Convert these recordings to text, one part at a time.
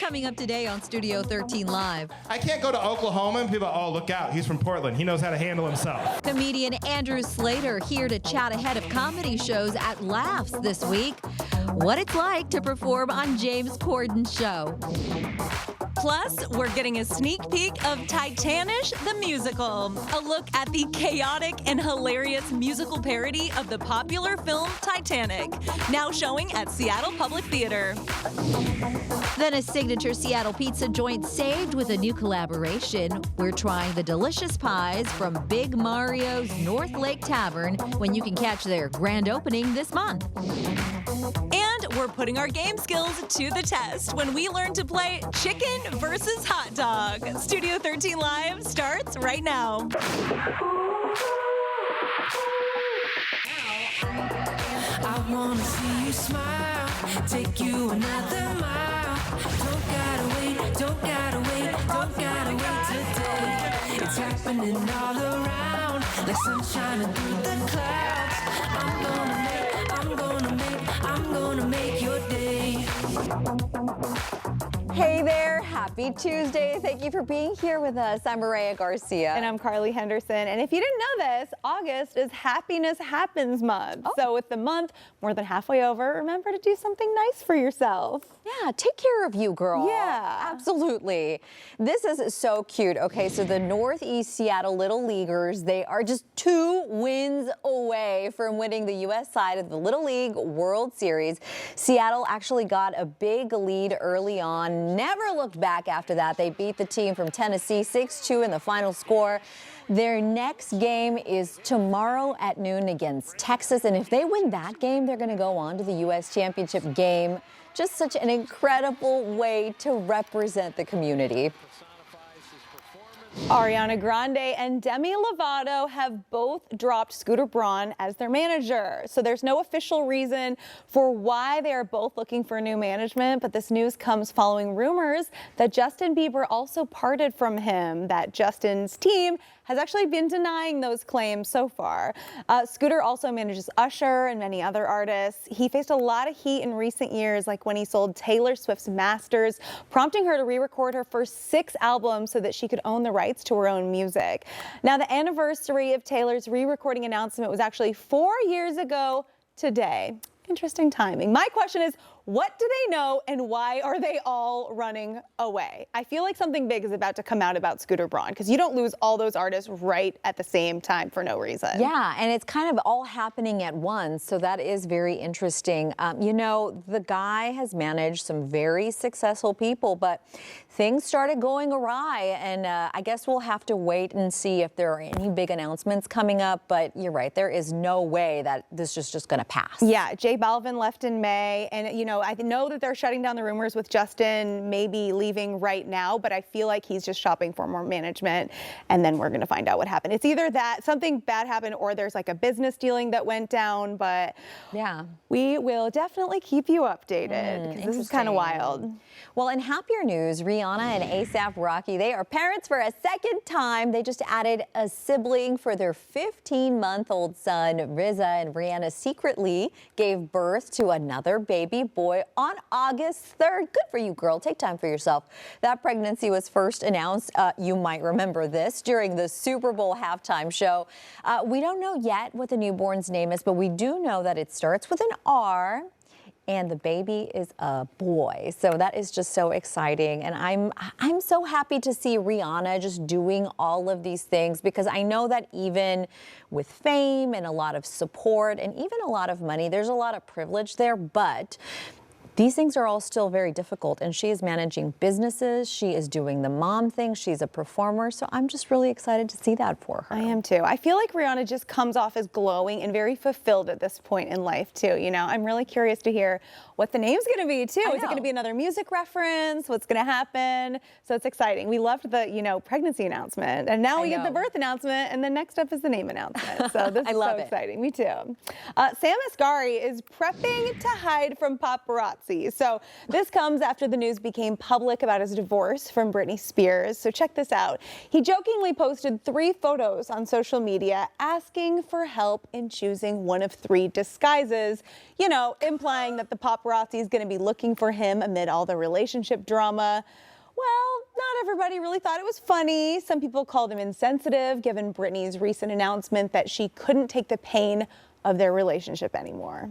coming up today on Studio 13 Live. I can't go to Oklahoma and people, oh, look out, he's from Portland. He knows how to handle himself. Comedian Andrew Slater here to chat ahead of comedy shows at Laughs this week. What it's like to perform on James Corden's show. Plus, we're getting a sneak peek of Titanish, the musical. A look at the chaotic and hilarious musical parody of the popular film Titanic, now showing at Seattle Public Theater. Then a signature Seattle pizza joint saved with a new collaboration. We're trying the delicious pies from Big Mario's North Lake Tavern when you can catch their grand opening this month. And we're putting our game skills to the test when we learn to play chicken versus hot dog. Studio 13 Live starts right now. I wanna see you smile, take you another mile. Don't gotta wait, don't gotta wait, don't gotta wait today. It's happening all around, like sunshine through the clouds. I'm gonna make your day. Hey there, happy Tuesday. Thank you for being here with us. I'm Mireya Garcia. And I'm Henderson. And if you didn't know this, August is Happiness Happens Month. So with the month more than halfway over, remember to do something nice for yourself. Yeah, take care of you, girl. Yeah. Absolutely. This is so cute. Okay, so the Northeast Seattle Little Leaguers, they are just 2 wins away from winning the U.S. side of the Little League World Series. Seattle actually got a big lead early on, never looked back after that. They beat the team from Tennessee 6-2 in the final score. Their next game is tomorrow at noon against Texas, and if they win that game, they're going to go on to the U.S. Championship game. Just such an incredible way to represent the community. Ariana Grande and Demi Lovato have both dropped Scooter Braun as their manager. So there's no official reason for why they are both looking for new management, but this news comes following rumors that Justin Bieber also parted from him, that Justin's team has actually been denying those claims so far. Scooter also manages Usher and many other artists. He faced a lot of heat in recent years, like when he sold Taylor Swift's masters, prompting her to re-record her first 6 albums so that she could own the rights to her own music. Now, the anniversary of Taylor's re-recording announcement was actually 4 years ago today. Interesting timing. My question is, what do they know and why are they all running away? I feel like something big is about to come out about Scooter Braun because you don't lose all those artists right at the same time for no reason. Yeah, and it's kind of all happening at once, so that is very interesting. You know, the guy has managed some very successful people, but things started going awry, and I guess we'll have to wait and see if there are any big announcements coming up, but you're right, there is no way that this is just going to pass. Yeah, J Balvin left in May, and you know, I know that they're shutting down the rumors with Justin maybe leaving right now, but I feel like he's just shopping for more management, and then we're going to find out what happened. It's either that something bad happened or there's like a business dealing that went down, but yeah, we will definitely keep you updated because this is kind of wild. Well, in happier news, Rihanna and A$AP Rocky, they are parents for a second time. They just added a sibling for their 15-month-old son. RZA and Rihanna secretly gave birth to another baby boy on August 3rd. Good for you, girl. Take time for yourself. That pregnancy was first announced, you might remember this, during the Super Bowl halftime show. We don't know yet what the newborn's name is, but we do know that it starts with an R. And the baby is a boy. So that is just so exciting. And I'm so happy to see Rihanna just doing all of these things, because I know that even with fame and a lot of support and even a lot of money, there's a lot of privilege there, but these things are all still very difficult, and she is managing businesses. She is doing the mom thing. She's a performer, so I'm just really excited to see that for her. I am too. I feel like Rihanna just comes off as glowing and very fulfilled at this point in life too. You know, I'm really curious to hear what the name's going to be too. Is it going to be another music reference? What's going to happen? So it's exciting. We loved the, you know, pregnancy announcement, and now we get the birth announcement, and then next up is the name announcement. So this is so exciting. Me too. Sam Asghari is prepping to hide from paparazzi. paparazzi. So this comes after the news became public about his divorce from Britney Spears. So check this out. He jokingly posted 3 photos on social media asking for help in choosing one of 3 disguises, you know, implying that the paparazzi is going to be looking for him amid all the relationship drama. Well, not everybody really thought it was funny. Some people called him insensitive, given Britney's recent announcement that she couldn't take the pain of their relationship anymore.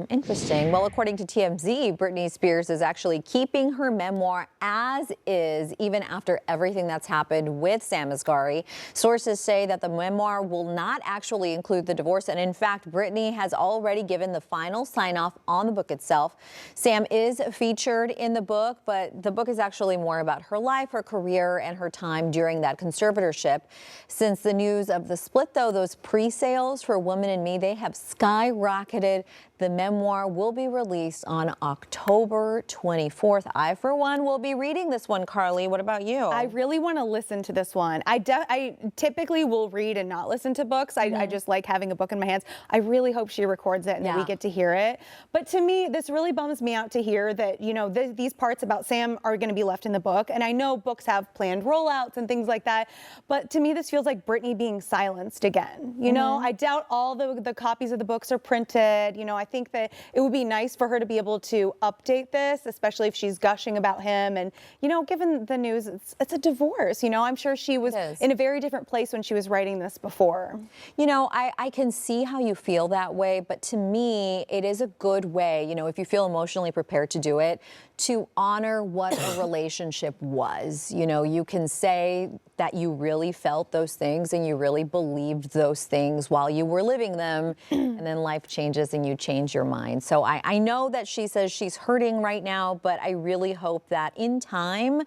Interesting. Well, according to TMZ, Britney Spears is actually keeping her memoir as is, even after everything that's happened with Sam Asghari. Sources say that the memoir will not actually include the divorce, and in fact, Britney has already given the final sign-off on the book itself. Sam is featured in the book, but the book is actually more about her life, her career, and her time during that conservatorship. Since the news of the split, though, those pre-sales for Woman and Me, they have skyrocketed. The memoir will be released on October 24th. I, for one, will be reading this one, Carly. What about you? I really want to listen to this one. I typically will read and not listen to books. I just like having a book in my hands. I really hope she records it and that we get to hear it. But to me, this really bums me out to hear that, you know, these parts about Sam are going to be left in the book. And I know books have planned rollouts and things like that. But to me, this feels like Britney being silenced again. You know, I doubt all the copies of the books are printed. You know, I think that it would be nice for her to be able to update this, especially if she's gushing about him. And, you know, given the news, it's a divorce. You know, I'm sure she was in a very different place when she was writing this before. You know, I can see how you feel that way, but to me, it is a good way, you know, if you feel emotionally prepared to do it, to honor what a relationship was. You know, you can say that you really felt those things and you really believed those things while you were living them, and then life changes and you change your mind. So I know that she says she's hurting right now, but I really hope that in time,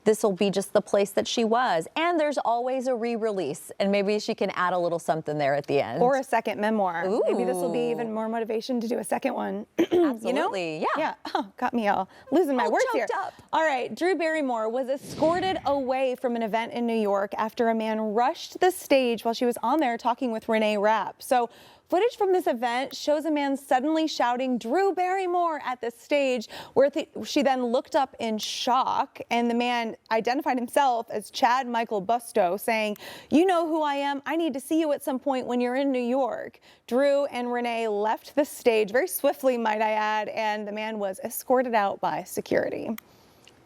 this will be just the place that she was. And there's always a re-release, and maybe she can add a little something there at the end. Or a second memoir. Ooh. Maybe this will be even more motivation to do a second one. Absolutely, you know? Yeah. Oh, got me all losing my words here. Up. All right, Drew Barrymore was escorted away from an event in New York after a man rushed the stage while she was on there talking with Renee Rapp. So footage from this event shows a man suddenly shouting Drew Barrymore at the stage, where she then looked up in shock, and the man identified himself as Chad Michael Busto, saying, "You know who I am. I need to see you at some point when you're in New York." Drew and Renee left the stage very swiftly, might I add, and the man was escorted out by security.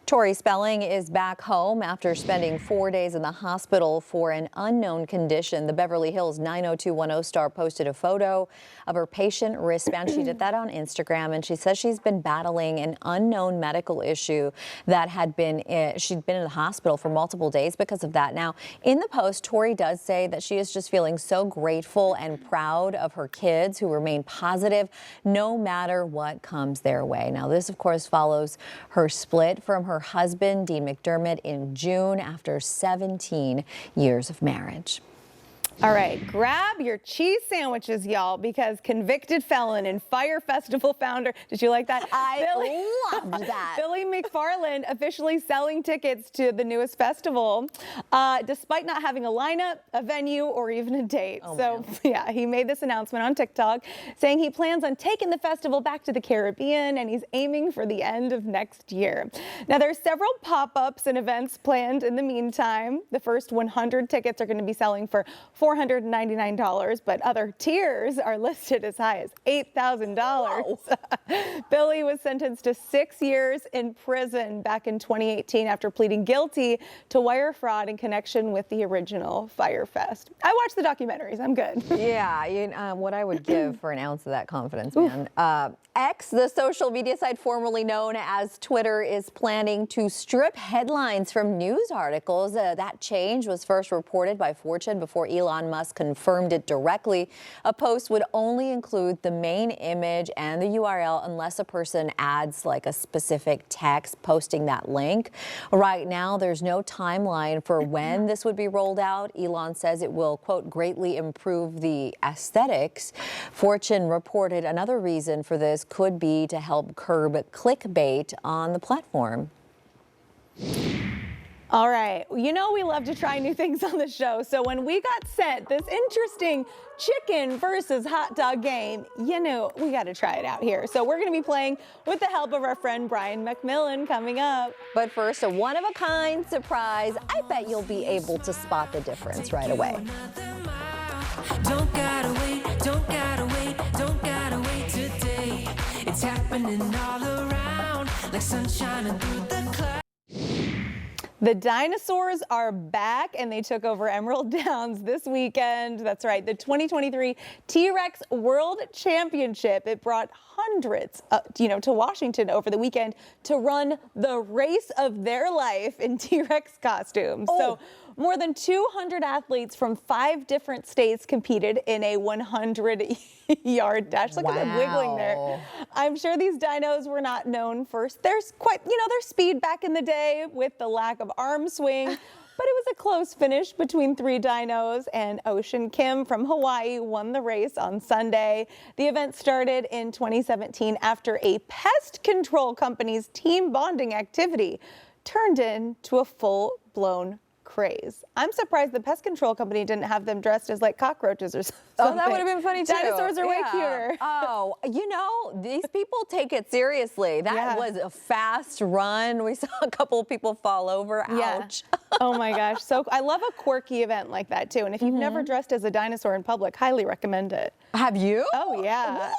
Tori Spelling is back home after spending 4 days in the hospital for an unknown condition. The Beverly Hills 90210 star posted a photo of her patient wristband. She did that on Instagram, and she says she's been battling an unknown medical issue that she'd been in the hospital for multiple days because of that. Now, in the post, Tori does say that she is just feeling so grateful and proud of her kids, who remain positive no matter what comes their way. Now, this, of course, follows her split from her husband, Dean McDermott, in June after 17 years of marriage. All right, grab your cheese sandwiches, y'all, because convicted felon and Fire Festival founder, did you like that? I loved that. Billy McFarland officially selling tickets to the newest festival, despite not having a lineup, a venue, or even a date. Yeah, he made this announcement on TikTok saying he plans on taking the festival back to the Caribbean, and he's aiming for the end of next year. Now, there's several pop-ups and events planned in the meantime. The first 100 tickets are going to be selling for $499, but other tiers are listed as high as $8,000. Billy was sentenced to 6 years in prison back in 2018 after pleading guilty to wire fraud in connection with the original Fyre Fest. I watched the documentaries. I'm good. Yeah, what I would give for an ounce of that confidence, man. X, the social media site formerly known as Twitter, is planning to strip headlines from news articles. That change was first reported by Fortune before Elon Musk confirmed it directly. A post would only include the main image and the URL unless a person adds like a specific text posting that link. Right now, there's no timeline for when this would be rolled out. Elon says it will, quote, greatly improve the aesthetics. Fortune reported another reason for this could be to help curb clickbait on the platform. All right, you know we love to try new things on the show, so when we got sent this interesting chicken versus hot dog game, you know we got to try it out here. So we're going to be playing with the help of our friend Brian McMillan coming up. But first, a one-of-a-kind surprise. I bet you'll be able to spot the difference right away. Don't gotta wait, don't gotta wait, don't gotta wait today. It's happening all around, like sunshine through the clouds. The dinosaurs are back, and they took over Emerald Downs this weekend. That's right, the 2023 T-Rex World Championship. It brought hundreds, to Washington over the weekend to run the race of their life in T-Rex costumes. Oh. So more than 200 athletes from 5 different states competed in a 100-yard dash. Look at them wiggling there. I'm sure these dinos were not known for their speed back in the day with the lack of arm swing. But it was a close finish between 3 dinos, and Ocean Kim from Hawaii won the race on Sunday. The event started in 2017 after a pest control company's team bonding activity turned into a full-blown craze. I'm surprised the pest control company didn't have them dressed as like cockroaches or something. Oh, that would have been funny too. Dinosaurs are way cuter. Oh, these people take it seriously. That was a fast run. We saw a couple of people fall over. Ouch. Yeah. Oh my gosh. So I love a quirky event like that too. And if you've never dressed as a dinosaur in public, highly recommend it. Have you? Oh yeah.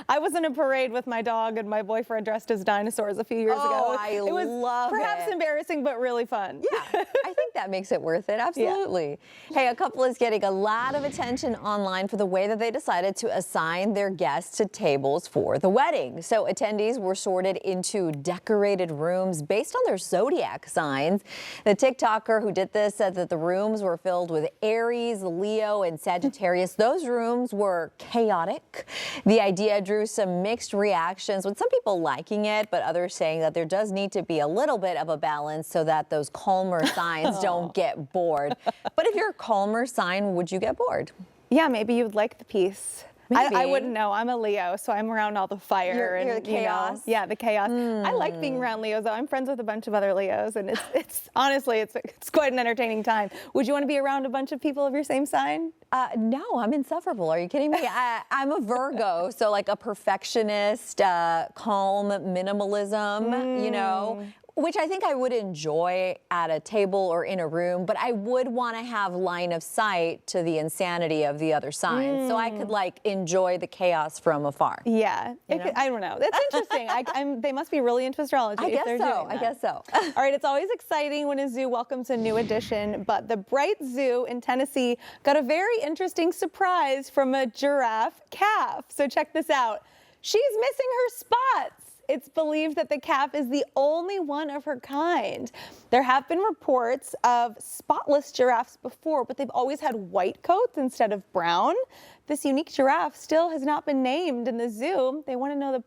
I was in a parade with my dog and my boyfriend dressed as dinosaurs a few years ago. I love it. Perhaps embarrassing, but really fun. Yeah, I think that makes it worth it. Absolutely. Yeah. Hey, a couple is getting a lot of attention online for the way that they decided to assign their guests to tables for the wedding. So attendees were sorted into decorated rooms based on their zodiac signs. The TikToker who did this said that the rooms were filled with Aries, Leo, and Sagittarius. Those rooms were chaotic. The idea drew some mixed reactions, with some people liking it, but others saying that there does need to be a little bit of a balance so that those calmer signs don't get bored. But if you're a calmer sign, would you get bored? Yeah, maybe you'd like the peace. I wouldn't know. I'm a Leo, so I'm around all the fire you're and the chaos. Yeah, the chaos. I like being around Leos, though. I'm friends with a bunch of other Leos, and it's honestly it's quite an entertaining time. Would you want to be around a bunch of people of your same sign? No, I'm insufferable. Are you kidding me? I'm a Virgo, so like a perfectionist, calm minimalism, which I think I would enjoy at a table or in a room, but I would want to have line of sight to the insanity of the other signs, so I could like enjoy the chaos from afar. Yeah, I don't know. That's interesting. They must be really into astrology. I guess so. All right, it's always exciting when a zoo welcomes a new addition, but the Bright Zoo in Tennessee got a very interesting surprise from a giraffe calf. So check this out. She's missing her spots. It's believed that the calf is the only one of her kind. There have been reports of spotless giraffes before, but they've always had white coats instead of brown. This unique giraffe still has not been named in the zoo. They want the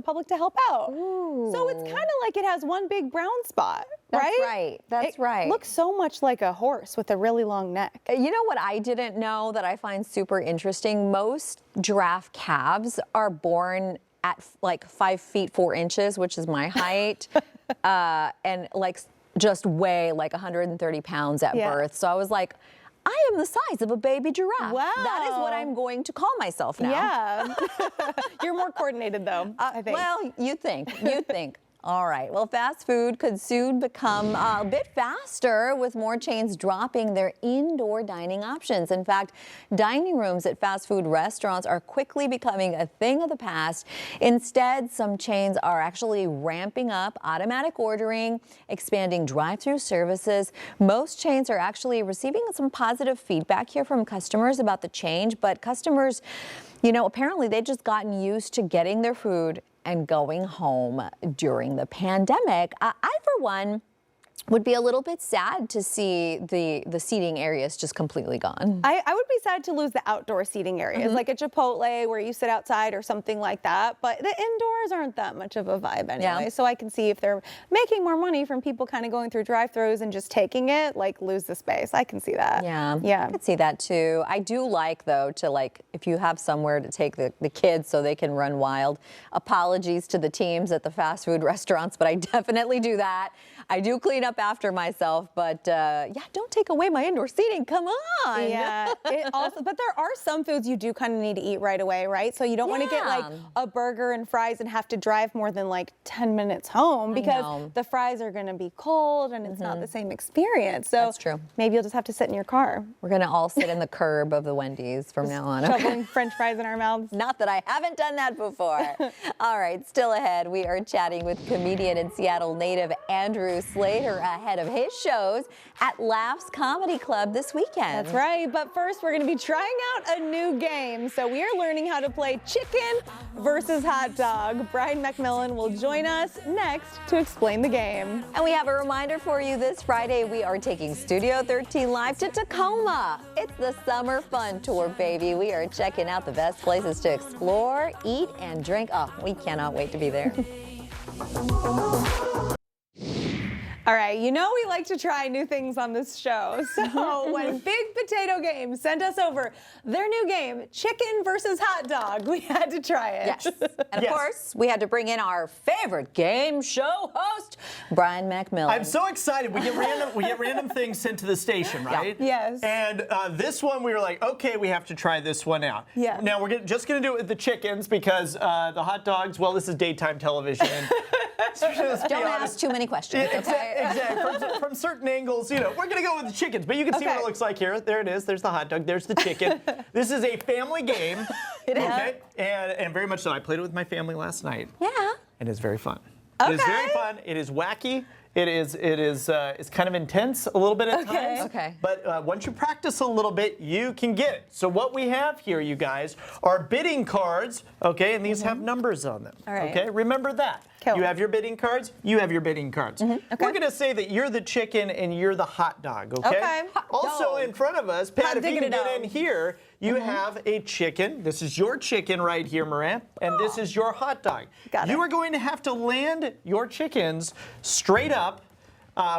public to help out. Ooh. So it's kind of like it has one big brown spot, right? That's right. It looks so much like a horse with a really long neck. You know what I didn't know that I find super interesting? Most giraffe calves are born at like 5 feet 4 inches, which is my height, and like just weigh like 130 pounds at birth. So I was like, I am the size of a baby giraffe. Wow. That is what I'm going to call myself now. Yeah. You're more coordinated though, I think. Well, you think. All right, well, fast food could soon become a bit faster, with more chains dropping their indoor dining options. In fact, dining rooms at fast food restaurants are quickly becoming a thing of the past. Instead, some chains are actually ramping up automatic ordering, expanding drive-through services. Most chains are actually receiving some positive feedback here from customers about the change, but customers, apparently they've just gotten used to getting their food and going home during the pandemic. I, for one, would be a little bit sad to see the seating areas just completely gone. I would be sad to lose the outdoor seating areas, like a Chipotle where you sit outside or something like that. But the indoors aren't that much of a vibe anyway. Yeah. So I can see if they're making more money from people kind of going through drive-thrus and just taking it, like lose the space. I can see that. Yeah, I could see that too. I do like, though, to if you have somewhere to take the kids so they can run wild. Apologies to the teams at the fast food restaurants, but I definitely do that. I do clean up after myself, but yeah, don't take away my indoor seating. Come on. Yeah. But there are some foods you do kind of need to eat right away, right? So you don't want to get like a burger and fries and have to drive more than like 10 minutes home because the fries are going to be cold and it's not the same experience. So that's true. Maybe you'll just have to sit in your car. We're going to all sit in the curb of the Wendy's from now on. Shoveling French fries in our mouths. Not that I haven't done that before. All right, still ahead, we are chatting with comedian and Seattle native Andrew Slater ahead of his shows at Laughs Comedy Club this weekend. That's right, but first we're going to be trying out a new game. So we are learning how to play chicken versus hot dog. Brian McMillan will join us next to explain the game. And we have a reminder for you this Friday. We are taking Studio 13 Live to Tacoma. It's the Summer Fun Tour, baby. We are checking out the best places to explore, eat, and drink. Oh, we cannot wait to be there. All right, you know we like to try new things on this show. So when Big Potato Games sent us over their new game, chicken versus hot dog, we had to try it. Yes. And of course, we had to bring in our favorite game show host, Brian McMillan. I'm so excited. We get random things sent to the station, right? Yes. And this one, we were like, okay, we have to try this one out. Yeah. Now we're just gonna do it with the chickens because the hot dogs. Well, this is daytime television. Don't ask too many questions. Okay? Exactly. From certain angles, you know, we're gonna go with the chickens, but you can see what it looks like here. There it is. There's the hot dog. There's the chicken. This is a family game. It is. Okay. And very much so. I played it with my family last night. Yeah. And it's very fun. Okay. It is very fun. It is wacky. It's kind of intense a little bit at times. Okay. But once you practice a little bit, you can get it. So what we have here, you guys, are bidding cards, okay? And these have numbers on them. All right. Okay? Remember that. Cool. You have your bidding cards, you have your bidding cards. Okay. We're gonna say that you're the chicken and you're the hot dog, okay? Okay. Also in front of us, Pat, if you can get in here, you have a chicken. This is your chicken right here, Mireya, and this is your hot dog. Got it. You are going to have to land your chickens straight up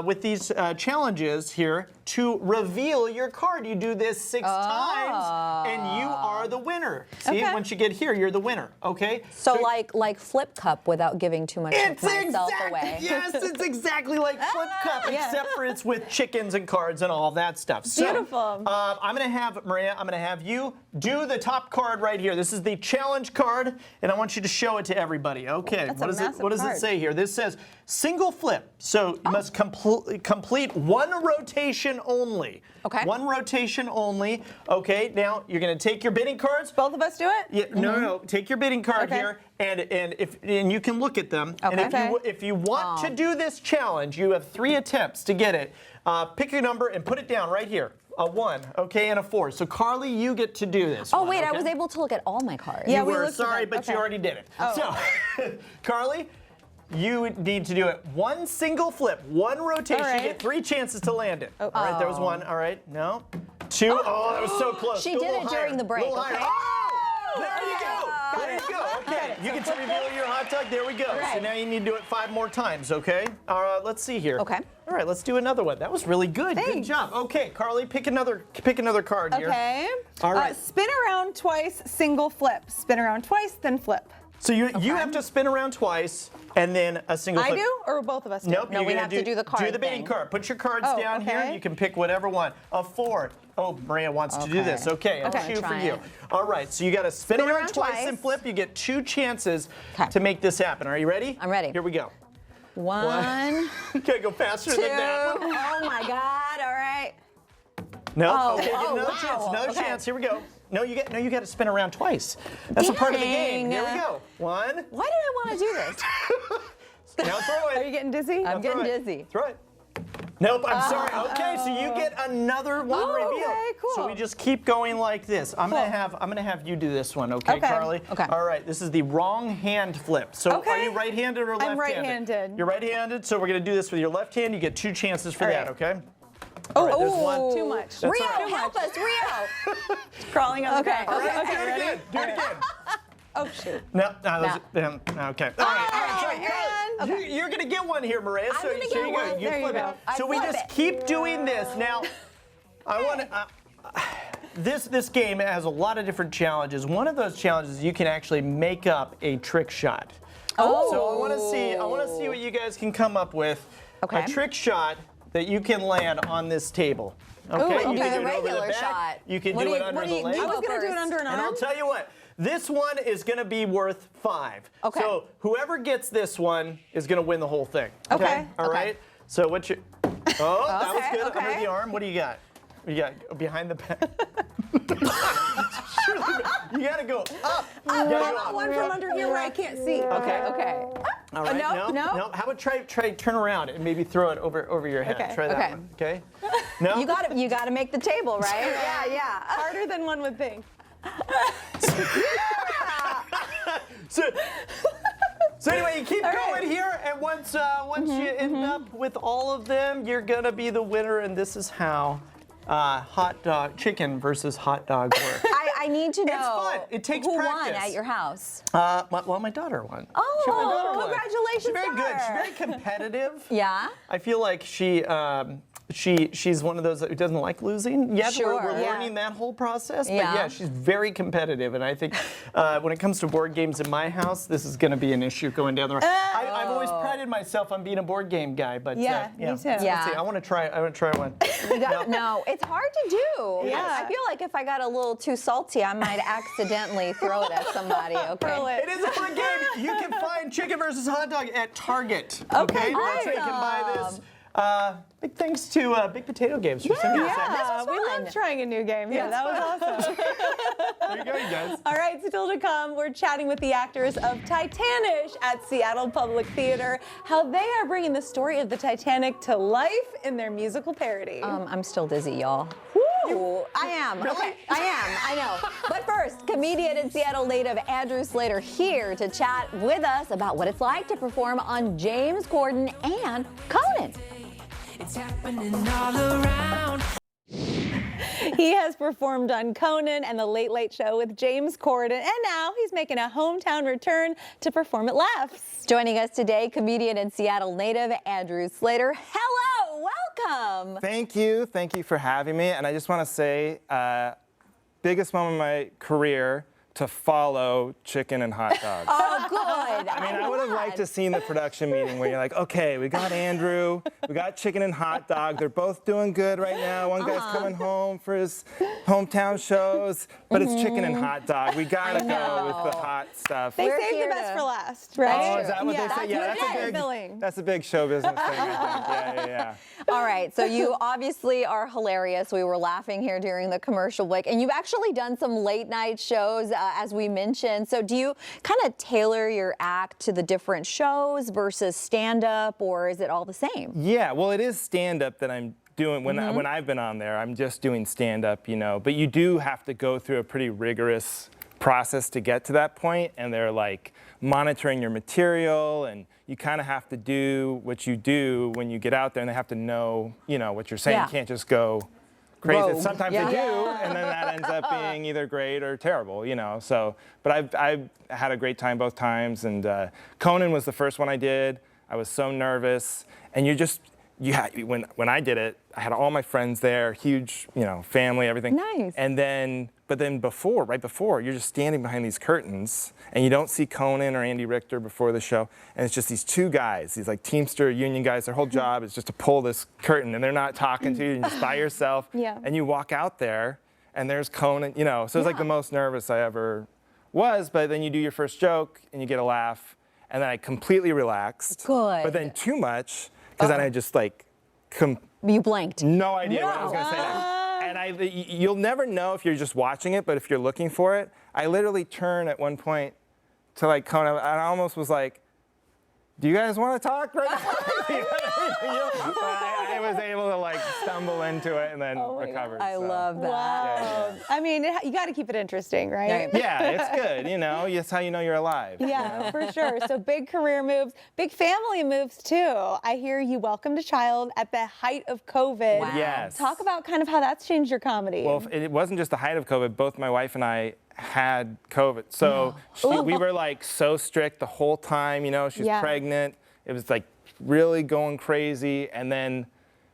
with these challenges here to reveal your card. You do this 6 times, and you are the winner. See, Okay. once you get here, you're the winner, okay? So like Flip Cup without giving too much of myself away. Yes, it's exactly like Flip Cup, except for it's with chickens and cards and all that stuff. So, Beautiful. I'm gonna have, Mireya, I'm gonna have you do the top card right here. This is the challenge card, and I want you to show it to everybody. Okay, That's what a does it massive card. say here? This says single flip. So you must complete one rotation only. Okay. One rotation only. Okay, now you're gonna take your bidding cards. Both of us do it? Yeah, no. Take your bidding card Okay. here, and you can look at them. And Okay. if you want to do this challenge, you have 3 attempts to get it. Pick a number and put it down right here. A 1, okay, and a 4. So Carly, you get to do this. Oh, one, wait, I okay? was able to look at all my cards. Yeah, You we were looked at sorry, them. but Okay. you already did it. Oh. So, Carly, you need to do it one single flip, one rotation. All right. You get 3 chances to land it. Oh. All right, there was 1. All right, no. 2. Oh, that was so close. She Go a did little it during higher. the break, Little higher. okay? Oh, there you go. There you go. Okay, you get to reveal your hot dog. There we go. So right. now you need to do it 5 more times, okay? Let's see here. Okay. All right, let's do another one. That was really good. Good Thanks. job. Okay, Carly, pick another card here. Okay. All right. Spin around twice, single flip. Spin around twice, then flip. So you have to spin around twice and then a single I flip. do, or both of us do? Nope. No, you're we gonna have to do the card Do the bidding thing. card. Put your cards Oh, down here. okay. You can pick whatever one. A 4. Oh, Mireya wants to do this. Okay, a Okay. 2 for Try you. it. All right, so you got to spin around twice and flip. You get 2 chances to make this happen. Are you ready? I'm ready. Here we go. 1, Okay, go faster 2. than that. Oh my God! All right. No. Oh, okay, oh, another wow. chance. Another Okay. chance. Here we go. No, you got to spin around twice. That's a part of the game. Dang. Here we go. 1. Why did I want to do this? Now throw it. Are you getting dizzy? I'm getting Throw it. dizzy. Throw it. Nope, I'm sorry. Okay, so you get another one Oh, reveal. okay, cool. So we just keep going like this. I'm gonna have you do this one, okay, Okay. Carly? Okay. All right, this is the wrong hand flip. So Okay. are you right-handed or left-handed? right-handed. You're right-handed, so we're gonna do this with your left hand. You get 2 chances for All that, right. okay? Oh, All right, there's one. Too much. That's all Rio, right. help us, Rio! Crawling on the Okay. ground. All right, Okay, do it ready? again. Do it again. Oh, shoot. No, okay. All right, so man. you're going to get one here, Mireya. I'm So gonna here get you one. go. You There you flip go. it. I So we flip just it. keep doing this. Now, I want to. This game has a lot of different challenges. One of those challenges, you can actually make up a trick shot. Oh. So I want to see what you guys can come up with. Okay. a trick shot that you can land on this table. Okay, Ooh, you do can the do it over the regular back. shot. You can What do do it you- under what do the you- leg. you I go was going to do it first. under an And I'll arm. tell you what, this one is going to be worth 5. Okay. So whoever gets this one is going to win the whole thing. Okay. All right. So what you? Oh, that was Okay, good. okay. Under the arm. What do you got? What do you got behind the back? You got to go up. You gotta go I want up. one from under here where I can't see. Okay. All right. no. How about try turn around and maybe throw it over your head. Okay. Try that Okay. one. Okay. No. You got to make the table, right? Yeah. Harder than one would think. So anyway, you keep going here, and once you end up with all of them, you're gonna be the winner, and this is how chicken versus hot dog work. I need to know. It's fun. It takes who practice. won at your house. My daughter won. Oh, My daughter won. congratulations She's very to good. her. She's very competitive. Yeah. I feel like she's one of those that doesn't like losing yet. Sure. We're Yeah. learning that whole process. But Yeah. yeah, she's very competitive. And I think when it comes to board games in my house, this is going to be an issue going down the road. I've always prided myself on being a board game guy. But Yeah, me too. Let's Yeah. see. I want to try one. No, it's hard to do. Yeah. I feel like if I got a little too salty, I might accidentally throw it at somebody. Okay. Throw it. It is a fun game. You can find chicken versus hot dog at Target. Okay, That's where you can buy this. Big thanks to Big Potato Games for sending us that. Yeah, we fun. love trying a new game. Yeah, that was awesome. There you go, you guys. All right, still to come, we're chatting with the actors of Titanish at Seattle Public Theater, how they are bringing the story of the Titanic to life in their musical parody. I'm still dizzy, y'all. Woo! I am. Okay, I am. I know. But first, comedian and Seattle native Andrew Slater here to chat with us about what it's like to perform on James Corden and Conan. It's happening all around. He has performed on Conan and The Late Late Show with James Corden, and now he's making a hometown return to perform at Laughs. Joining us today, comedian and Seattle native Andrew Slater. Hello, welcome. Thank you for having me. And I just want to say, biggest moment of my career to follow chicken and hot dogs. Oh, good. I mean, I would have liked to seen the production meeting where you're like, okay, we got Andrew, we got chicken and hot dog. They're both doing good right now. One guy's coming home for his hometown shows, but it's chicken and hot dog. We gotta go with the hot stuff. They We're saved here the best to- for last, right? Oh, is that what Yeah, they say? Yeah, that's what it is. that's a big show business thing, I think. Yeah. All right, so you obviously are hilarious. We were laughing here during the commercial break, and you've actually done some late night shows, as we mentioned. So do you kind of tailor your act to the different shows versus stand-up, or is it all the same? Yeah, well, it is stand-up that I'm doing when I've been on there. I'm just doing stand-up, but you do have to go through a pretty rigorous process to get to that point, and they're like monitoring your material, and you kind of have to do what you do when you get out there, and they have to know, what you're saying. Yeah. You can't just go crazy. Rogue. Sometimes Yeah. they do, and then that ends up being either great or terrible, So, but I've had a great time both times, and Conan was the first one I did. I was so nervous, and when I did it, I had all my friends there, huge, family, everything. Nice. And then, right before, you're just standing behind these curtains, and you don't see Conan or Andy Richter before the show, and it's just these two guys, these like Teamster union guys. Their whole job is just to pull this curtain, and they're not talking to you, you're just by yourself. Yeah. And you walk out there, and there's Conan, so it's like the most nervous I ever was, but then you do your first joke, and you get a laugh, and then I completely relaxed. Good. But then too much, because then I just You blanked. no idea what I was going to say next. And you'll never know if you're just watching it, but if you're looking for it, I literally turned at one point to like Conan, and I almost was like, do you guys want to talk right now? I was able to like stumble into it and then recovered. I love that. Wow. I mean, you got to keep it interesting, right? Yeah, it's good, It's how you know you're alive. Yeah, for sure. So big career moves, big family moves too. I hear you welcomed a child at the height of COVID. Wow. Yes. Talk about kind of how that's changed your comedy. Well, it wasn't just the height of COVID. Both my wife and I had COVID. So we were like so strict the whole time, she's Yeah. pregnant. It was like really going crazy. And then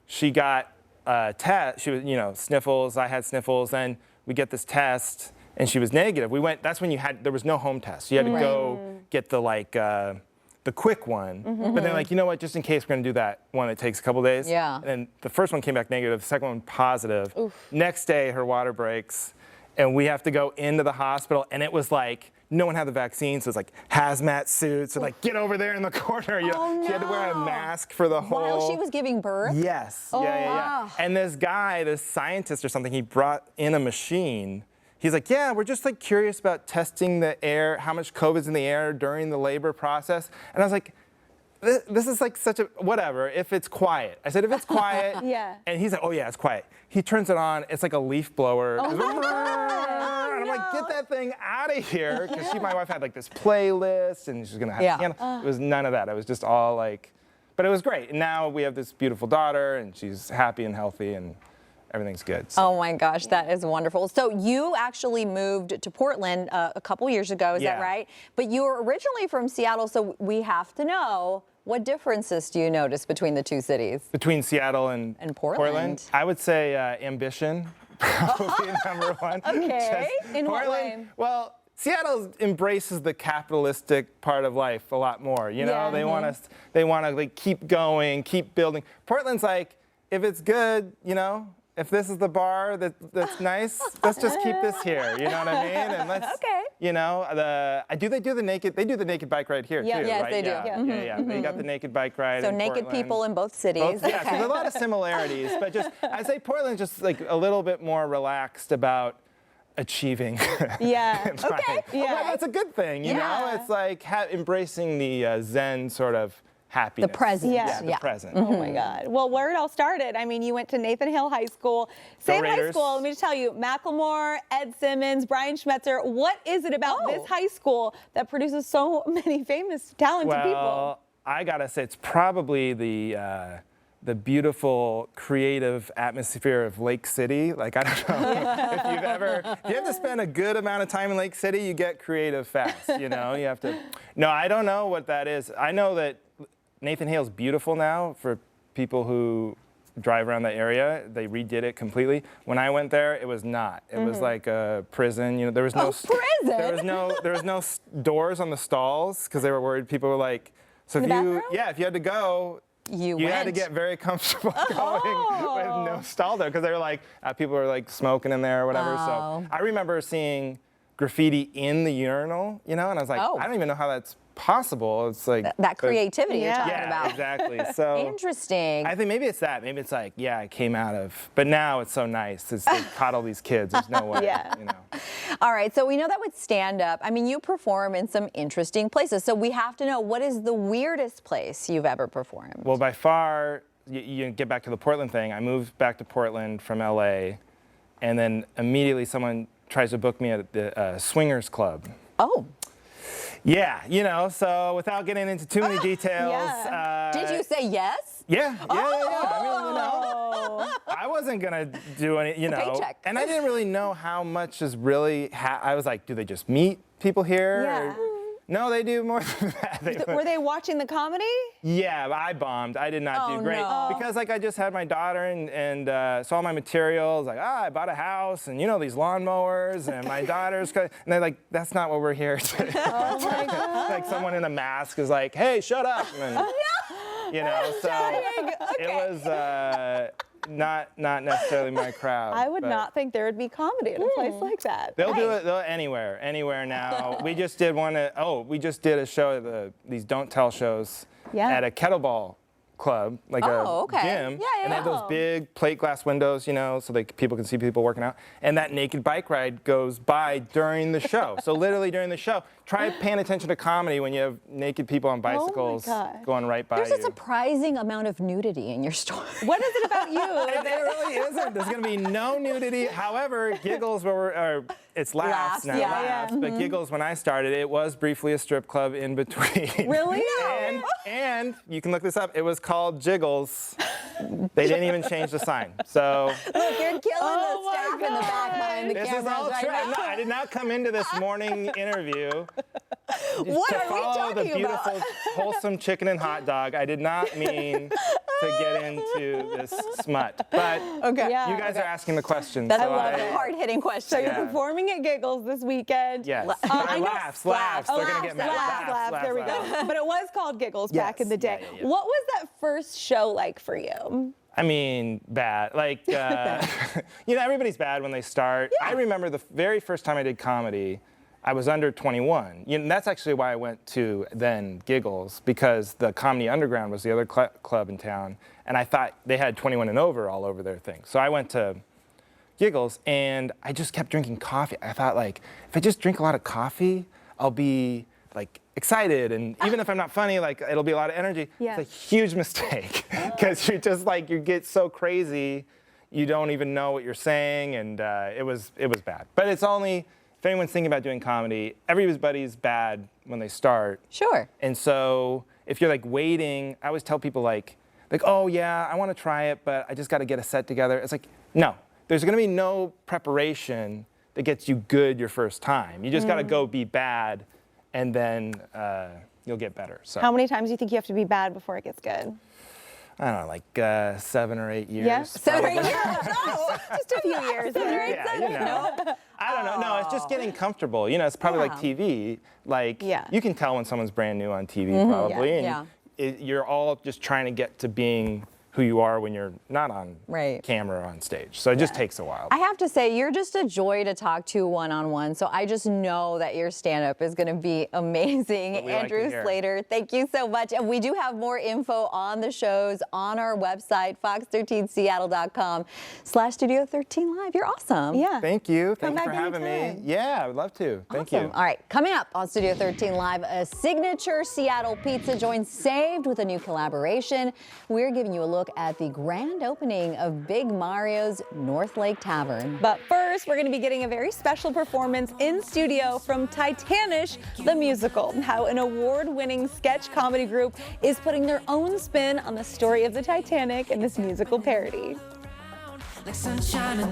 she got a test. She was, sniffles. I had sniffles. Then we get this test and she was negative. That's when there was no home test. You had to go get the the quick one. But then like, you know what, just in case we're gonna do that one that takes a couple days. Yeah. And then the first one came back negative, the second one positive. Next day, her water breaks, and we have to go into the hospital, and it was like, no one had the vaccine, so it's like hazmat suits, and like get over there in the corner. She had to wear a mask for the whole. While she was giving birth? Yes. Yeah. And this guy, this scientist or something, he brought in a machine. He's like, yeah, we're just like curious about testing the air, how much COVID's in the air during the labor process. And I was like, this is like such a, whatever, if it's quiet. I said, if it's quiet. Yeah. And he's like, oh yeah, it's quiet. He turns it on, it's like a leaf blower. Oh my And I'm like, get that thing out of here. Because my wife had like this playlist and she's gonna have piano. It was none of that. It was just all like, but it was great. And now we have this beautiful daughter and she's happy and healthy and everything's good. So. Oh my gosh, that is wonderful. So you actually moved to Portland a couple years ago, is that right? But you were originally from Seattle, so we have to know, what differences do you notice between the two cities? Between Seattle and Portland? I would say ambition, probably number one. Okay, in what way? Well, Seattle embraces the capitalistic part of life a lot more. You know, they want to like keep going, keep building. Portland's like, if it's good, you know, if this is the bar that's nice, let's just keep this here. You know what I mean? And let's, you know, they do the naked bike ride here too, Yes, right? they do. Yeah. They got the naked bike ride. So in naked Portland. people in both cities. So there's a lot of similarities, but just I say Portland's just like a little bit more relaxed about achieving. Yeah. Okay. Well, that's a good thing, you know. It's like embracing the Zen sort of happiness. The present. Yeah, the present. Oh my God. Well, where it all started, I mean, you went to Nathan Hale High School. Same high school, let me just tell you, Macklemore, Ed Simmons, Brian Schmetzer. What is it about this high school that produces so many famous, talented people? Well, I gotta say, it's probably the beautiful, creative atmosphere of Lake City. Like, I don't know if you have to spend a good amount of time in Lake City, you get creative fast, you know? You have to, no, I don't know what that is. I know that Nathan Hale's beautiful now for people who drive around the area. They redid it completely. When I went there, it was not. It was like a prison. You know, there was no prison. There was no doors on the stalls because they were worried people were like. So if you had to go. You had to get very comfortable going with no stall there because they were like people were like smoking in there or whatever. So I remember seeing graffiti in the urinal, you know, and I was like, I don't even know how that's possible. It's like that creativity you're talking about. Yeah, exactly. So interesting. I think maybe it's that. Maybe it's like, I came out of, but now it's so nice. They caught all these kids. There's no way, you know. All right, so we know that with stand-up, I mean, you perform in some interesting places. So we have to know, what is the weirdest place you've ever performed? Well, by far, you get back to the Portland thing. I moved back to Portland from LA, and then immediately someone tries to book me at the Swingers Club. Oh. Yeah, you know, so without getting into too many details. Did you say yes? Yeah. I mean, you know, I wasn't going to do any, you know. Paycheck. And I didn't really know how much is really, I was like, do they just meet people here? Yeah. No, they do more than that. Were they watching the comedy? Yeah, I bombed. I did not do great. No. Because like I just had my daughter and saw my materials, like, I bought a house and you know these lawnmowers and my daughter's, and they're like, that's not what we're here to. Oh my God. Like someone in a mask is like, hey, shut up. And, you know, so it was not necessarily my crowd. I would not think there would be comedy in a place like that. They'll do it anywhere now. We just did a show at these Don't Tell shows at a kettlebell club, like a gym. And they have those big plate glass windows, you know, so people can see people working out. And that naked bike ride goes by during the show. So literally during the show, try paying attention to comedy when you have naked people on bicycles going right by you. There's a surprising amount of nudity in your story. What is it about you? There really isn't. There's going to be no nudity. However, Giggles, it's laughs now, but Giggles, when I started, it was briefly a strip club in between. Really? And you can look this up. It was called Jiggles. They didn't even change the sign. So Look, you're killing the staff in the back behind the this cameras is all right true. now. No, I did not come into this morning interview What to are we follow the talking beautiful, about? wholesome chicken and hot dog. I did not mean to get into this smut. But Okay. you guys are asking the questions. That's so a I- hard-hitting question. So you're Yeah. performing at Giggles this weekend. Yes. I know- Laughs. They're going to get mad. Laughs. There we go. But it was called Giggles back in the day. Yeah, yeah. What was that first show like for you? I mean, bad. Like, you know, everybody's bad when they start. I remember the very first time I did comedy, I was under 21. You know, that's actually why I went to then Giggles, because the Comedy Underground was the other club in town, and I thought they had 21 and over all over their thing. So I went to Giggles, and I just kept drinking coffee. I thought, like, if I just drink a lot of coffee, I'll be, like, excited, and even if I'm not funny, like, it'll be a lot of energy. Yeah. It's a huge mistake, because you're just, like, you get so crazy, you don't even know what you're saying, and it was bad. But it's only, if anyone's thinking about doing comedy, everybody's bad when they start. Sure. And so if you're, like, waiting, I always tell people, like, oh, yeah, I want to try it, but I just got to get a set together. It's like, no, there's going to be no preparation that gets you good your first time. You just got to go be bad, and then you'll get better. So How many times do you think you have to be bad before it gets good? I don't know, like 7 or 8 years. Yeah? 7 or 8 probably. years? Oh, just a few years. Yeah, you know. I don't know. No, it's just getting comfortable. You know, it's probably like TV. Like, you can tell when someone's brand new on TV, probably. Yeah. And you're all just trying to get to being who you are when you're not on Right. camera or on stage. So it just takes a while. I have to say, you're just a joy to talk to one-on-one, so I just know that your stand-up is going to be amazing. What we like to Andrew hear. Slater, thank you so much. And we do have more info on the shows on our website, fox13seattle.com/Studio 13 Live. You're awesome. Yeah. Thank you. Thank you back for having me. anytime. Yeah, I would love to. Thank Awesome. you. All right, coming up on Studio 13 Live, a signature Seattle pizza joins Saved with a new collaboration. We're giving you a look at the grand opening of Big Mario's North Lake Tavern. But first, we're going to be getting a very special performance in studio from Titanish, the musical. How an award-winning sketch comedy group is putting their own spin on the story of the Titanic in this musical parody. Like sunshine.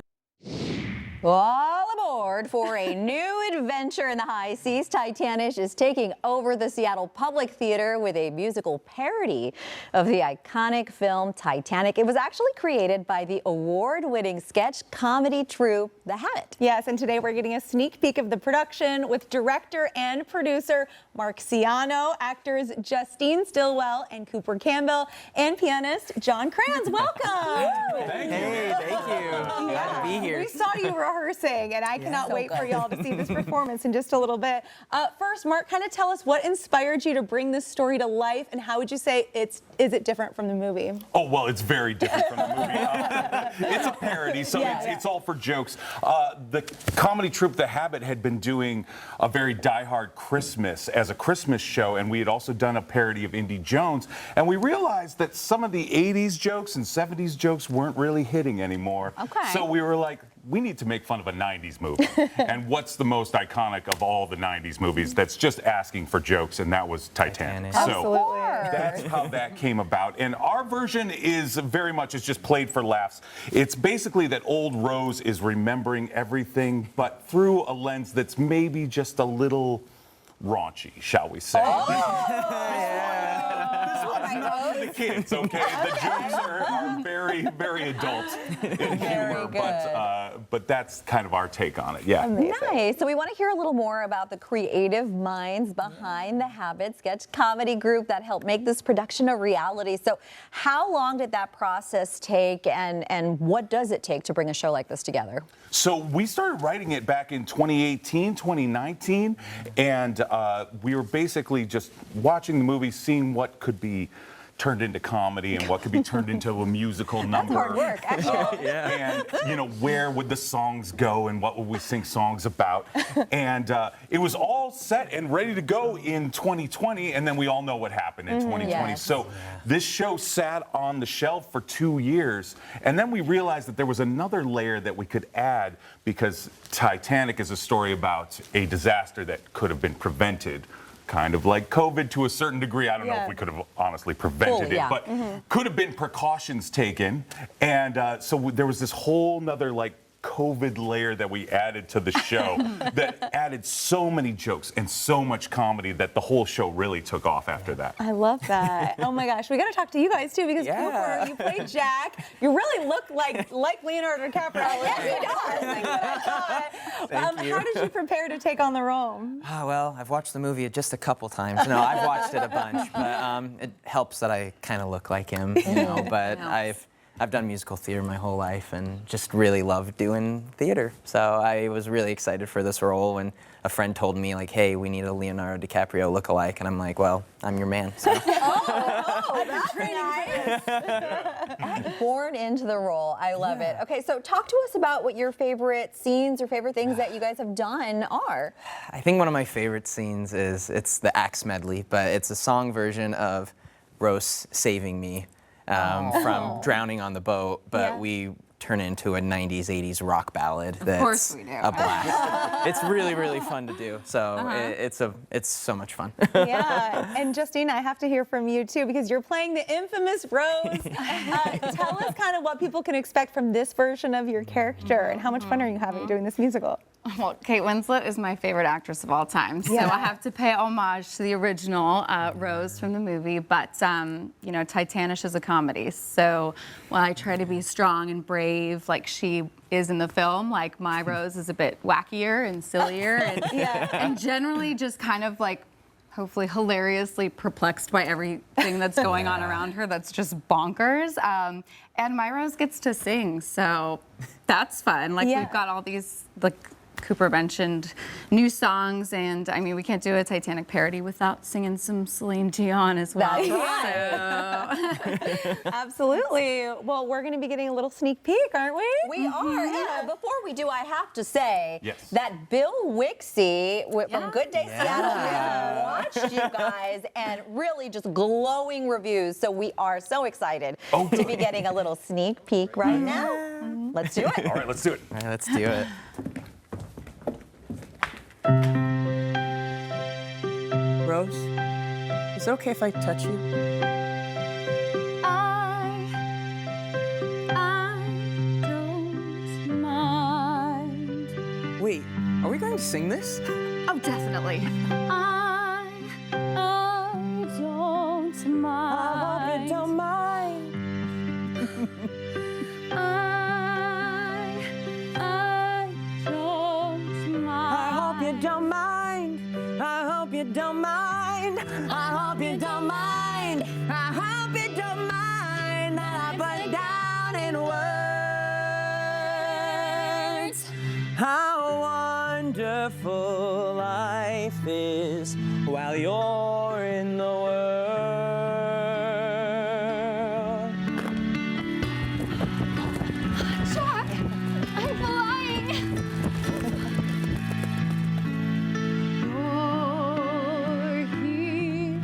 All aboard for a new adventure in the high seas. Titanish is taking over the Seattle Public Theater with a musical parody of the iconic film Titanic. It was actually created by the award-winning sketch comedy troupe, The Habit. Yes, and today we're getting a sneak peek of the production with director and producer Mark Ciano, actors Justine Stillwell and Cooper Campbell, and pianist John Kranz. Welcome! Thank you. Glad to be here. We saw you rehearsing, and I cannot so wait good. for y'all to see this performance in just a little bit. First, Mark, kind of tell us what inspired you to bring this story to life, and how would you say is it different from the movie? Oh, well, it's very different from the movie. It's a parody, so it's all for jokes. The comedy troupe The Habit had been doing a very die-hard Christmas as a Christmas show, and we had also done a parody of Indy Jones, and we realized that some of the 80s jokes and 70s jokes weren't really hitting anymore. Okay. So we were like, we need to make fun of a 90s movie. And what's the most iconic of all the 90s movies that's just asking for jokes, and that was Titanic. So Absolutely. that's how that came about. And our version is very much, it's just played for laughs. It's basically that old Rose is remembering everything, but through a lens that's maybe just a little raunchy, shall we say. This one's not for the kids, okay? The jokes are very, very adult in humor, but that's kind of our take on it, yeah. Nice. So we want to hear a little more about the creative minds behind the Habit sketch comedy group that helped make this production a reality. So how long did that process take, and what does it take to bring a show like this together? So we started writing it back in 2018, 2019, and we were basically just watching the movie, seeing what could be turned into comedy and what could be turned into a musical number. That's hard work, actually. And, you know, where would the songs go and what would we sing songs about? And it was all set and ready to go in 2020, and then we all know what happened in 2020. Yes. So this show sat on the shelf for 2 years, and then we realized that there was another layer that we could add, because Titanic is a story about a disaster that could have been prevented. Kind of like COVID to a certain degree. I don't know if we could have honestly prevented it, but could have been precautions taken. And so there was this whole nother like COVID layer that we added to the show that added so many jokes and so much comedy that the whole show really took off after that. I love that. Oh my gosh, we got to talk to you guys too because Cooper, you played Jack. You really look like Leonardo DiCaprio. Yes, he does. Thank you. How did you prepare to take on the role? Well, I've watched the movie just a couple times. No, I've watched it a bunch, but it helps that I kind of look like him, you know. But I've done musical theater my whole life and just really love doing theater. So I was really excited for this role when a friend told me, like, hey, we need a Leonardo DiCaprio lookalike. And I'm like, well, I'm your man. So. That's nice. Born into the role. I love it. Okay, so talk to us about what your favorite scenes or favorite things that you guys have done are. I think one of my favorite scenes it's the Axe medley, but it's a song version of Rose saving me from drowning on the boat, but we turn it into a 90s, 80s rock ballad that's a blast. It's really, really fun to do. So it's so much fun. Yeah, and Justine, I have to hear from you too because you're playing the infamous Rose. Tell us kind of what people can expect from this version of your character and how much fun are you having doing this musical? Well, Kate Winslet is my favorite actress of all time, so I have to pay homage to the original Rose from the movie, but you know, Titanish is a comedy, so while I try to be strong and brave like she is in the film, like my Rose is a bit wackier and sillier and, and generally just kind of like hopefully hilariously perplexed by everything that's going on around her that's just bonkers. And my Rose gets to sing, so that's fun. Like we've got all these, like Cooper mentioned, new songs, and I mean, we can't do a Titanic parody without singing some Celine Dion as well. That's right. So. Absolutely. Well, we're going to be getting a little sneak peek, aren't we? We are. And before we do, I have to say that Bill Wixie from Good Day Seattle watched you guys and really just glowing reviews. So we are so excited to be getting a little sneak peek right now. Let's do it. All right, let's do it. All right, let's do it. Rose, is it okay if I touch you? I don't mind. Wait, are we going to sing this? Oh, definitely. I don't mind. I don't mind. I hope you don't mind. I hope you don't mind. I hope you don't mind. I hope you don't mind that I put down in words how wonderful life is while you're in the world. Jack, I'm flying. You're here.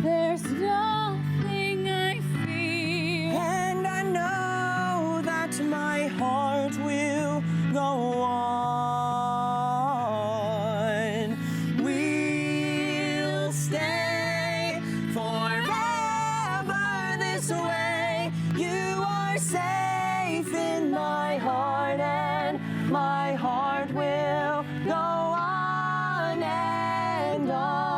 There's nothing I fear. And I know that my heart will go on. We'll stay forever this way. You are safe in my heart, and my heart will go on and on.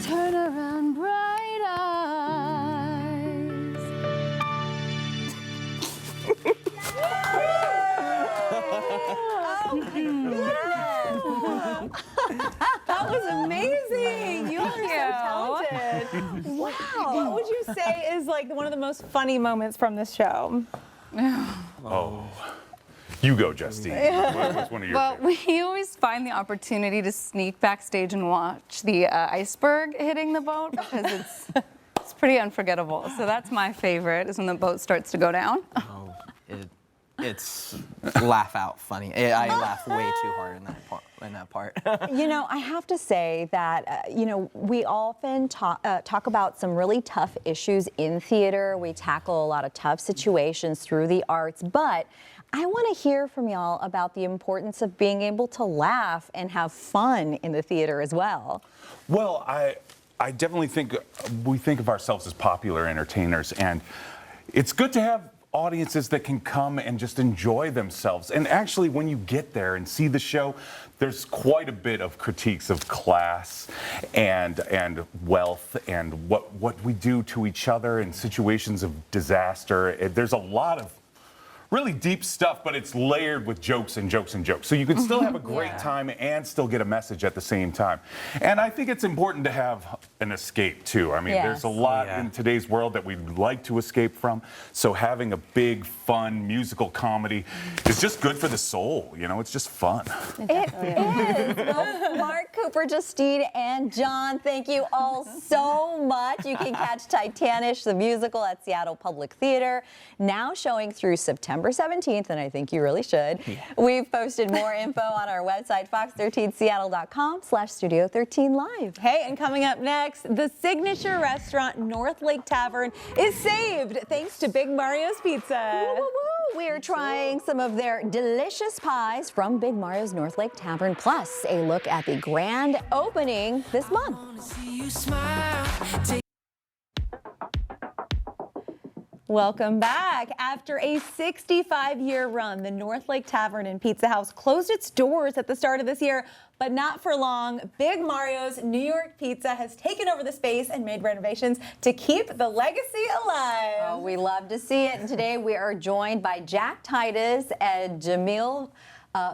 Turn around, bright eyes. That was amazing. You are so talented. Wow. What would you say is like one of the most funny moments from this show? Oh. You go, Justine. What's one of your favorites? We always find the opportunity to sneak backstage and watch the iceberg hitting the boat because it's pretty unforgettable. So that's my favorite, is when the boat starts to go down. Oh, it's laugh out funny. I laugh way too hard in that part. You know, I have to say that, you know, we often talk about some really tough issues in theater. We tackle a lot of tough situations through the arts, but I want to hear from y'all about the importance of being able to laugh and have fun in the theater as well. Well, I definitely think we think of ourselves as popular entertainers, and it's good to have audiences that can come and just enjoy themselves. And actually, when you get there and see the show, there's quite a bit of critiques of class and wealth and what we do to each other in situations of disaster. There's a lot of really deep stuff, but it's layered with jokes and jokes and jokes. So you can still have a great time and still get a message at the same time. And I think it's important to have an escape too. I mean, there's a lot in today's world that we'd like to escape from. So having a big, fun musical comedy is just good for the soul. You know, it's just fun. It is. Well, Mark, Cooper, Justine, and John, thank you all so much. You can catch Titanish, the musical, at Seattle Public Theater, now showing through September 17th, and I think you really should. We've posted more info on our website, fox13seattle.com/Studio13Live. Hey, and coming up next, the signature restaurant North Lake Tavern is saved thanks to Big Mario's Pizza. Woo, woo, woo. We are trying some of their delicious pies from Big Mario's North Lake Tavern, plus a look at the grand opening this month. Welcome back. After a 65-year run, the North Lake Tavern and Pizza House closed its doors at the start of this year, but not for long. Big Mario's New York Pizza has taken over the space and made renovations to keep the legacy alive. Oh, we love to see it. And today we are joined by Jack Titus and Jamil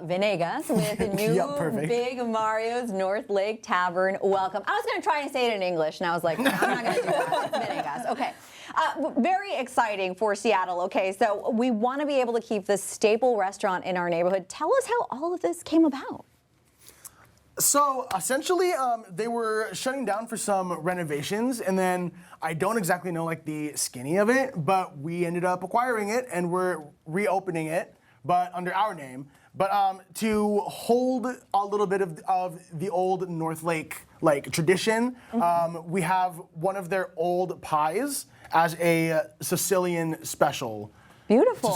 Venegas with the new Big Mario's North Lake Tavern. Welcome. I was going to try and say it in English, and I was like, no, I'm not going to do that. Venegas. Okay. Very exciting for Seattle. Okay, so we want to be able to keep this staple restaurant in our neighborhood. Tell us how all of this came about. So essentially, they were shutting down for some renovations, and then I don't exactly know like the skinny of it, but we ended up acquiring it and we're reopening it, but under our name. But to hold a little bit of the old North Lake like tradition, we have one of their old pies as a Sicilian special. Beautiful.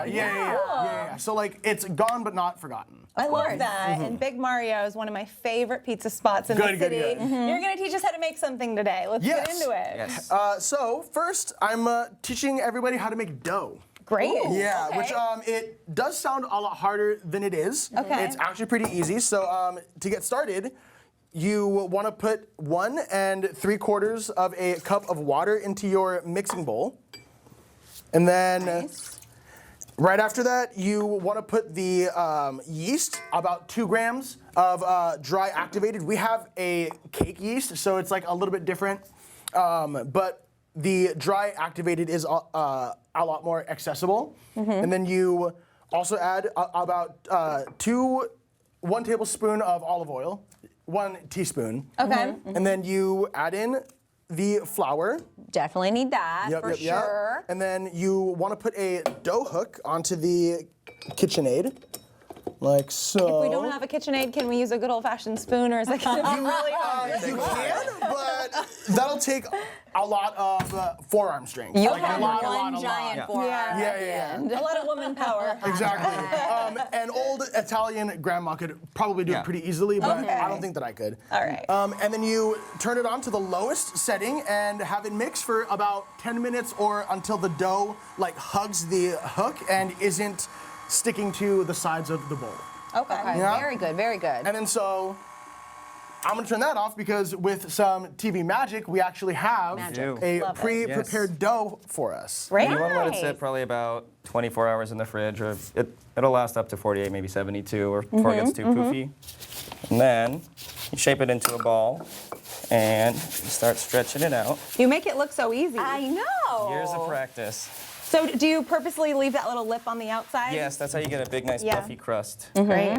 Yeah. So like it's gone but not forgotten. I love that. And Big Mario is one of my favorite pizza spots in the city. Good. You're going to teach us how to make something today. Let's get into it. Yes. So first, I'm teaching everybody how to make dough. Great. Yeah, which it does sound a lot harder than it is. Okay. It's actually pretty easy. So to get started, you want to put 1 3/4 of a cup of water into your mixing bowl. And then right after that, you want to put the yeast, about 2 grams of dry activated. We have a cake yeast, so it's like a little bit different. But the dry activated is a lot more accessible. And then you also add about 1 tablespoon of olive oil, 1 teaspoon. Okay. And then you add in the flour. Definitely need that for sure. And then you want to put a dough hook onto the KitchenAid, like so. If we don't have a KitchenAid, can we use a good old-fashioned spoon, or is it going to be really hard? You can, but that'll take a lot of forearm strength. You'll like have a lot. giant forearm. Yeah. A lot of woman power. Exactly. An old Italian grandma could probably do it pretty easily, but I don't think that I could. All right. And then you turn it on to the lowest setting and have it mix for about 10 minutes or until the dough like hugs the hook and isn't sticking to the sides of the bowl. Okay. Yeah. Very good. Very good. And then so I'm gonna turn that off because with some TV magic, we actually have a pre-prepared dough for us. Great. You want to let it sit probably about 24 hours in the fridge, or it'll last up to 48, maybe 72, or before it gets too poofy. And then you shape it into a ball, and you start stretching it out. You make it look so easy. I know. Years of practice. So do you purposely leave that little lip on the outside? Yes, that's how you get a big, nice, puffy crust. Great.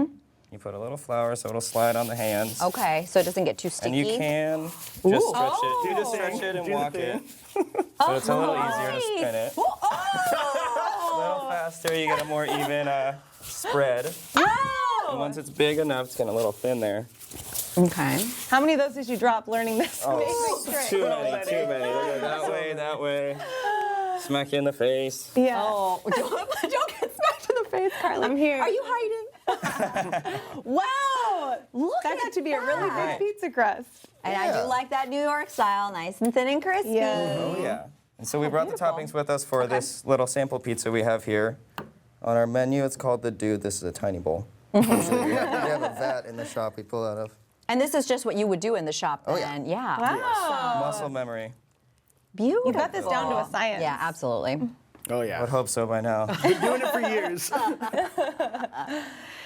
You put a little flour so it'll slide on the hands. Okay, so it doesn't get too sticky. And you can just stretch it. You just stretch it and walk it. So it's a little easier to spin it. A little faster, you get a more even spread. And once it's big enough, it's getting a little thin there. Okay. How many of those did you drop learning this amazing trick? Too many. Look at that way. Smack you in the face. Yeah. Oh, don't get smacked in the face, Carly. I'm here. Are you hiding? Wow! Look That got to be a really big pizza crust. And I do like that New York style, nice and thin and crispy. Yeah. Oh, yeah. And so we brought the toppings with us for this little sample pizza we have here. On our menu, it's called the Dude. This is a tiny bowl. Usually we have a vat in the shop we pull out of. And this is just what you would do in the shop Oh, then? yeah. Wow. Muscle memory. Beautiful. You got this down to a science. Yeah, absolutely. Oh I yeah. would hope so by now. Been doing it for years.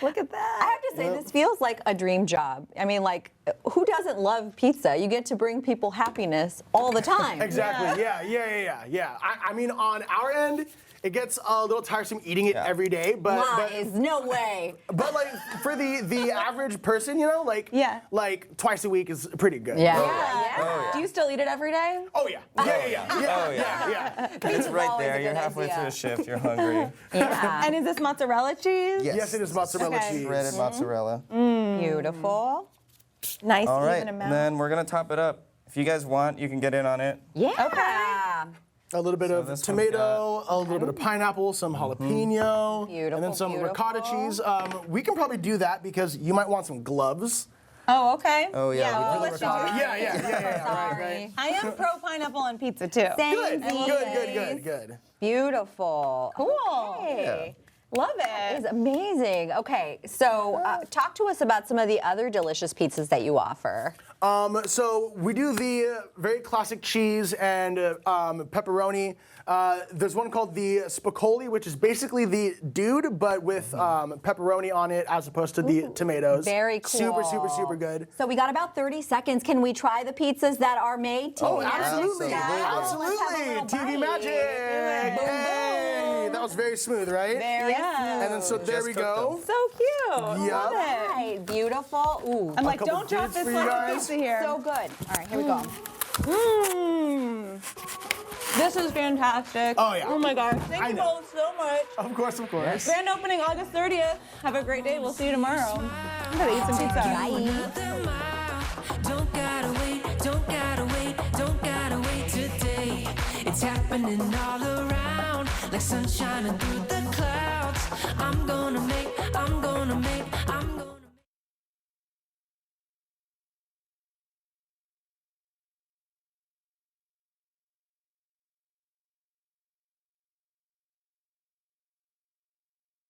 Look at that. I have to say, this feels like a dream job. I mean, like, who doesn't love pizza? You get to bring people happiness all the time. Exactly. Yeah. I mean, on our end, it gets a little tiresome eating it every day, but Lies, no way. but like for the average person, you know, like like twice a week is pretty good. Yeah. Do you still eat it every day? Oh yeah. Yeah. It's right always a there. You're good halfway idea. through a shift. You're hungry. Yeah. And is this mozzarella cheese? Yes, it is mozzarella Okay. cheese. Shredded mozzarella. Beautiful. Nice, All right, even and amount. then we're gonna top it up. If you guys want, you can get in on it. Yeah. A little bit of this one's tomato, a little bit of pineapple, some jalapeno, and then some ricotta cheese. We can probably do that because you might want some gloves. Oh, okay. Oh yeah. Yeah, we well, put let's the do ricotta. Yeah. Sorry. I am pro pineapple on pizza too. Same. Good. Beautiful. Cool. Okay. Love It's it. amazing. Okay, so talk to us about some of the other delicious pizzas that you offer. So we do the very classic cheese and pepperoni. There's one called the spicoli, which is basically the Dude, but with pepperoni on it as opposed to the tomatoes. Very cool. Super good. So we got about 30 seconds. Can we try the pizzas that are made to Oh, absolutely. Absolutely. TV magic. Hey, that was very smooth, right? Very Yeah. And then so there we go. So cute. Yep. Love it. Right, beautiful. Ooh, I'm like, couple don't drop dudes this for you like a guys. pizza here. so good. All right, here we go. This is fantastic. Oh, yeah. Oh my gosh. Thank I you know. both so much. Of course. Grand opening August 30th. Have a great day. We'll see you tomorrow. I'm gonna eat some pizza. Another mile. Don't gotta wait, don't gotta wait, don't gotta wait today. It's happening all around, like sunshine through the clouds. I'm gonna make